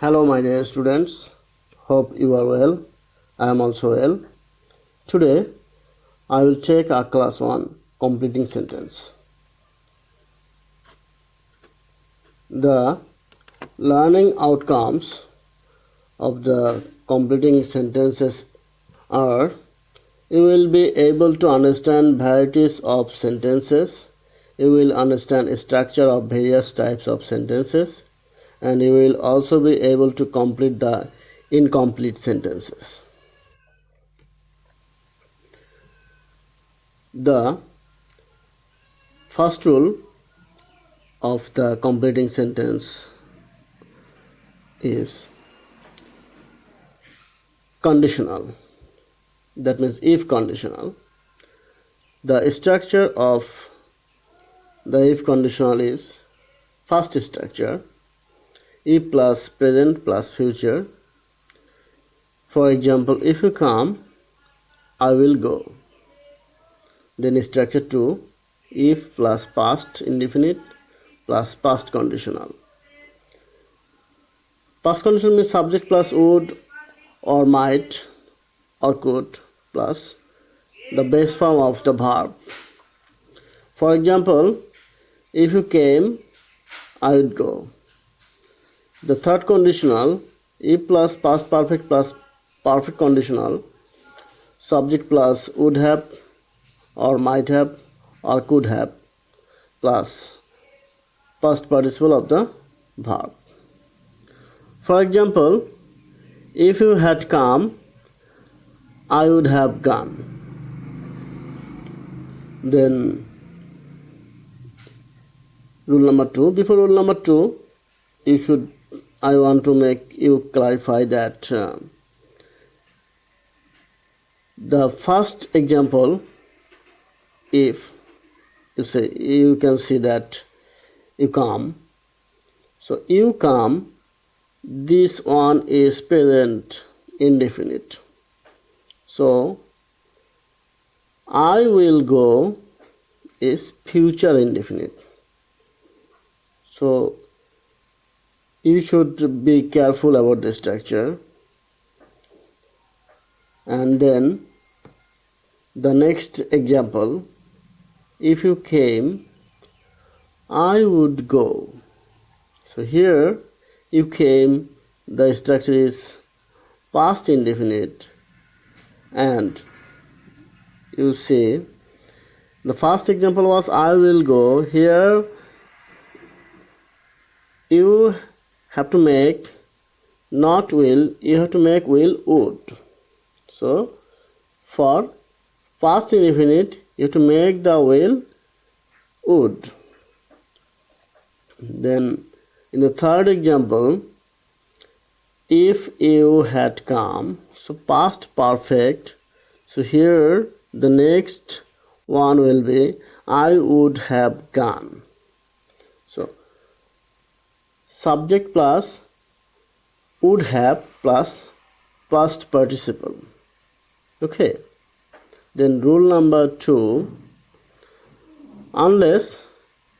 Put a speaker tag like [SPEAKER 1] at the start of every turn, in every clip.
[SPEAKER 1] Hello my dear students, hope you are well. I am also well. Today I will take our class 1 completing sentence. The learning outcomes of the completing sentences are: you will be able to understand varieties of sentences, you will understand structure of various types of sentences, and you will also be able to complete the incomplete sentences. The first rule of the completing sentence is conditional. That means if conditional. The structure of the if conditional is: first structure, if plus present plus future. For example, if you come, I will go. Then structure 2, if plus past indefinite plus past conditional. Past conditional means subject plus would or might or could plus the base form of the verb. For example, if you came, I would go. The third conditional, if plus past perfect plus perfect conditional, subject plus would have or might have or could have plus past participle of the verb. For example, if you had come, I would have gone. Then rule number 2. Before rule number 2, I want to make you clarify that the first example, if you can see that you come. So you come, this one is present indefinite. So I will go is future indefinite. So you should be careful about the structure. And then the next example, if you came, I would go. So here you came, the structure is past indefinite, and you see the first example was I will go. Here you have to make not will, you have to make will would. So for past indefinite you have to make the will would. Then in the third example, if you had come, so past perfect. So here the next one will be I would have gone. So subject plus would have plus past participle. Okay. Then rule number 2, unless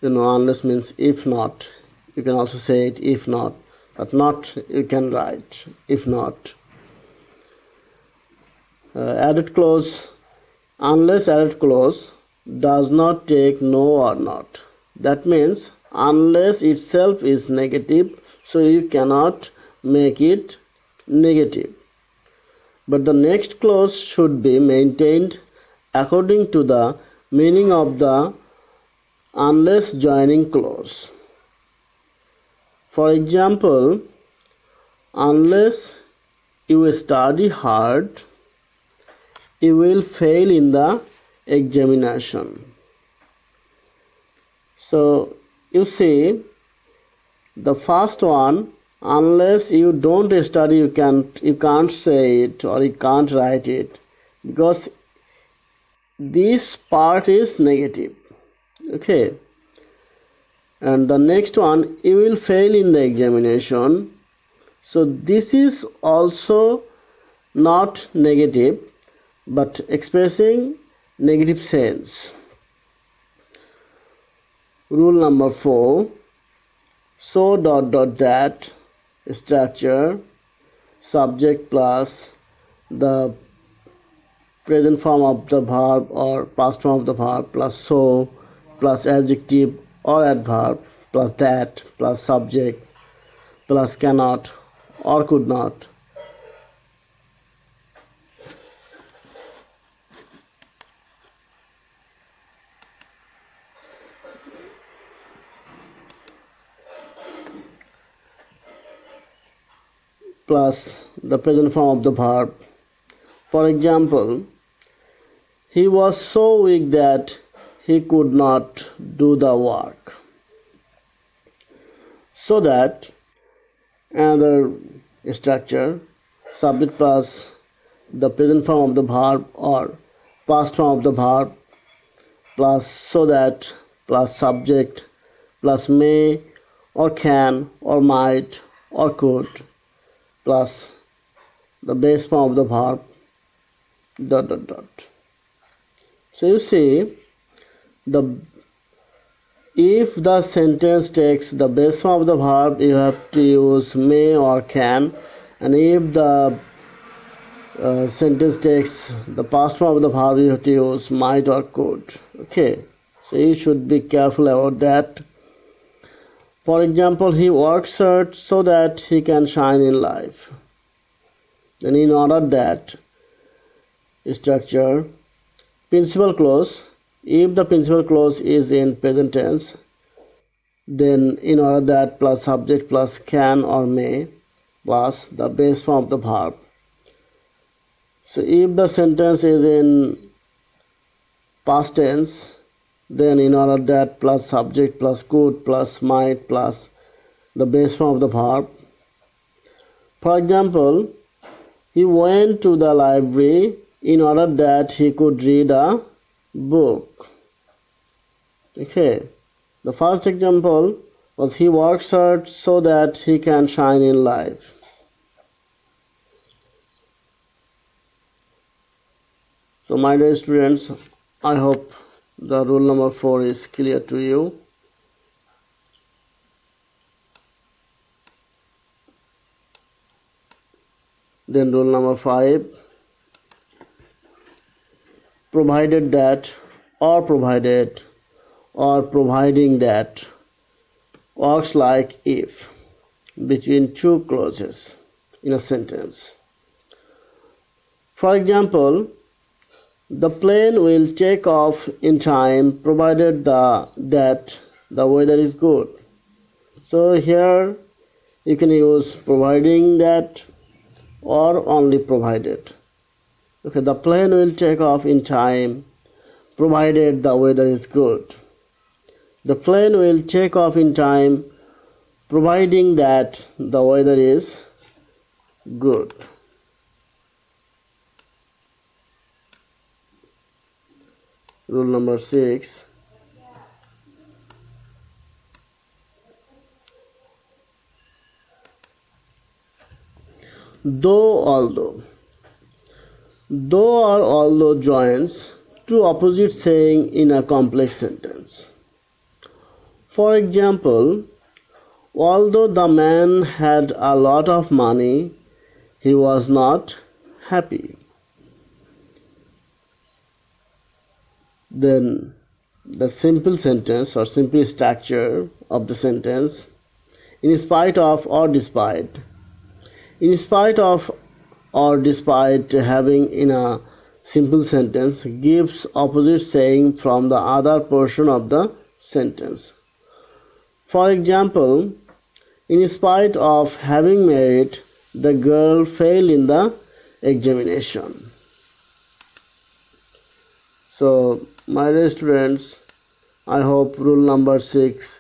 [SPEAKER 1] means if not. You can also say it if not, but not you can write if not. Added clause, unless added clause does not take no or not. That means unless itself is negative, so you cannot make it negative. But the next clause should be maintained according to the meaning of the unless joining clause. For example, unless you study hard, you will fail in the examination. So you see the first one, unless you don't study, you can't say it or you can't write it, because this part is negative. Okay. And the next one, you will fail in the examination. So this is also not negative, but expressing negative sense. Rule number 4, so ... that structure, subject plus the present form of the verb or past form of the verb plus so plus adjective or adverb plus that plus subject plus cannot or could not. Plus the present form of the verb. For example, he was so weak that he could not do the work. So that another structure, subject plus the present form of the verb or past form of the verb plus so that plus subject plus may or can or might or could plus the base form of the verb dot dot dot. So you see, the if the sentence takes the base form of the verb, you have to use may or can, and if the sentence takes the past form of the verb, you have to use might or could. Okay, so you should be careful about that. For example, he works hard so that he can shine in life. Then in order that structure, principal clause, if the principal clause is in present tense, then in order that plus subject plus can or may plus the base form of the verb. So if the sentence is in past tense, then in order that plus subject plus could plus might plus the base form of the verb. For example, he went to the library in order that he could read a book. Okay, the first example was he works hard so that he can shine in life. So my dear students, I hope the rule number 4 is clear to you. Then rule number 5, provided that or provided or providing that works like if between two clauses in a sentence. For example, the plane will take off in time provided that the weather is good. So here you can use providing that or only provided. Okay, the plane will take off in time provided the weather is good. The plane will take off in time providing that the weather is good. Rule number 6, though although. Though or although joins two opposite saying in a complex sentence. For example, although the man had a lot of money, he was not happy. Then the simple sentence or simple structure of the sentence, in spite of or despite. In spite of or despite having in a simple sentence gives opposite saying from the other portion of the sentence. For example, in spite of having merit, the girl failed in the examination. So, my dear students, I hope rule number 6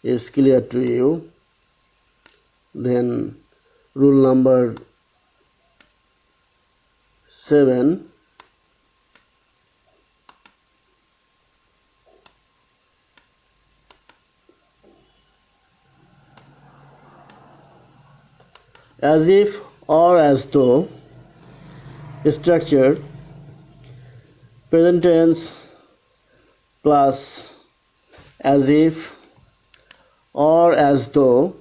[SPEAKER 1] is clear to you. Then rule number 7, as if or as though structure, present tense plus as if or as though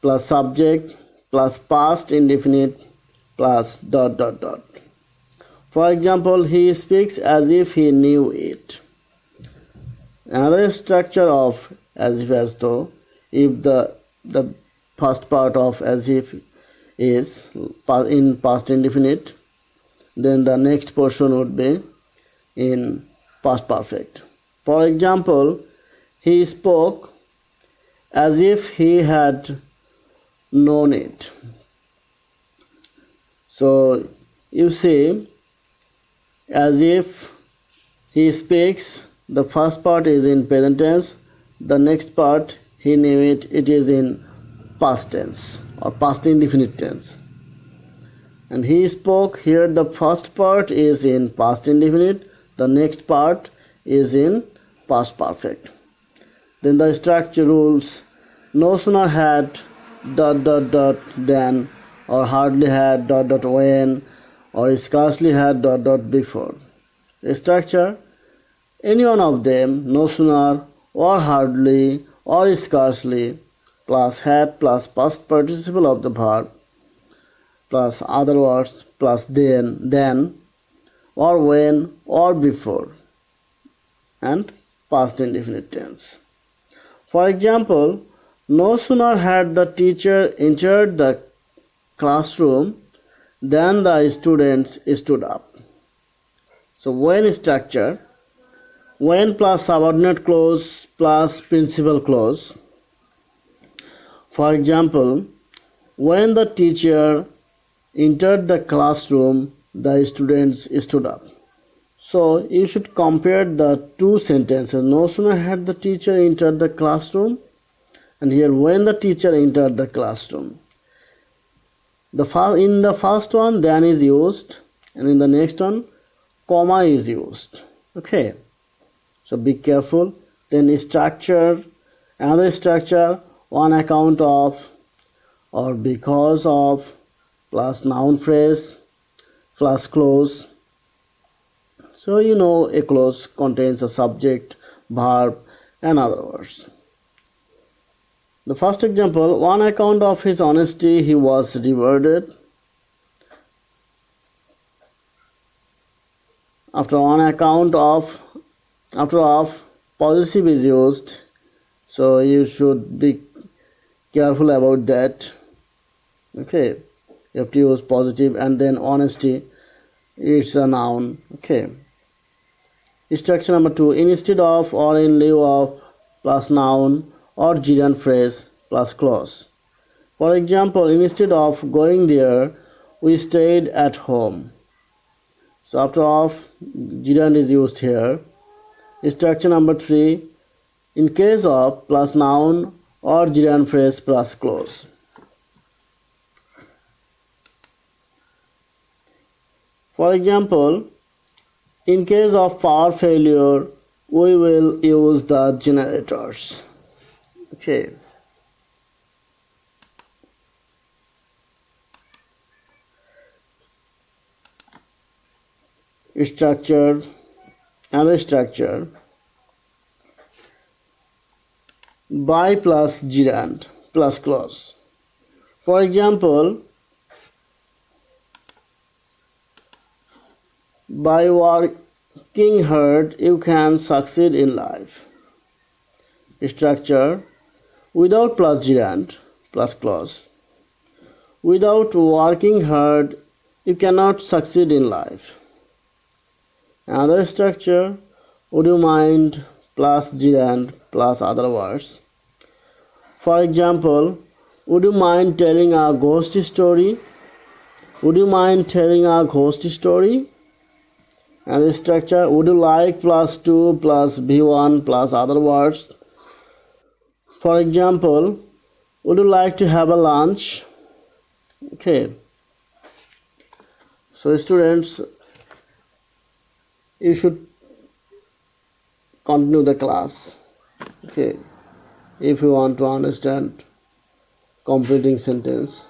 [SPEAKER 1] plus subject plus past indefinite plus dot dot dot. For example, he speaks as if he knew it. Another structure of as if as though, if the first part of as if is in past indefinite, then the next portion would be in past perfect. For example, he spoke as if he had known it. So you see, as if he speaks, the first part is in present tense, the next part he knew it, it is in past tense or past indefinite tense. And he spoke, here the first part is in past indefinite, the next part is in past perfect. Then the structure rules: no sooner had dot dot dot than, or hardly had dot dot when, or scarcely had dot dot before. The structure: any one of them, no sooner or hardly or scarcely, plus had plus past participle of the verb plus other words plus then or when or before, and past indefinite tense. For example, no sooner had the teacher entered the classroom than the students stood up. So when structure: when plus subordinate clause plus principal clause. For example, when the teacher entered the classroom, the students stood up. So you should compare the two sentences. No sooner had the teacher entered the classroom, and here when the teacher entered the classroom. In the first one, then is used, and in the next one, comma is used. Okay, so be careful. Then structure, another structure: on account of or because of plus noun phrase plus clause. So you know a clause contains a subject, verb, and other words. The first example: on account of his honesty he was rewarded. After on account of, possessive is used, so you should be careful about that. Okay, you have to use positive, and then honesty, it's a noun. Okay. Structure number 2: instead of or in lieu of plus noun or gerund phrase plus clause. For example, instead of going there, we stayed at home. So after of, gerund is used here. Structure number 3: in case of plus noun or gerund phrase plus clause. For example, in case of power failure, we will use the generators. Okay. Structure, another structure: by plus gerund plus clause. For example, by working hard you can succeed in life. Structure: without plus gerund plus clause. Without working hard you cannot succeed in life. Another structure: would you mind plus gerund plus other words. For example, would you mind telling a ghost story? Would you mind telling a ghost story? And the structure: would you like plus 2 plus v1 plus other words. For example, would you like to have a lunch? Okay. So students, you should continue the class. Okay. If you want to understand completing sentence.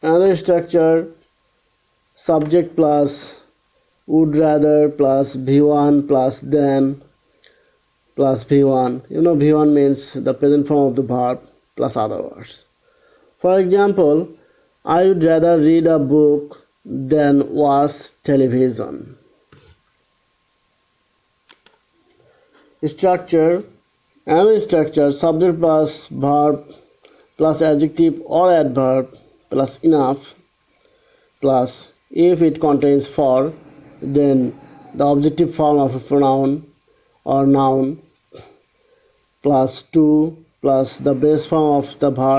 [SPEAKER 1] Another structure: subject plus would rather plus v1 plus then plus V1. V1 means the present form of the verb plus other words. For example, I would rather read a book than watch television. Structure. Another structure: subject plus verb plus adjective or adverb plus enough plus if it contains for, then the objective form of a pronoun or noun plus to plus the base form of the verb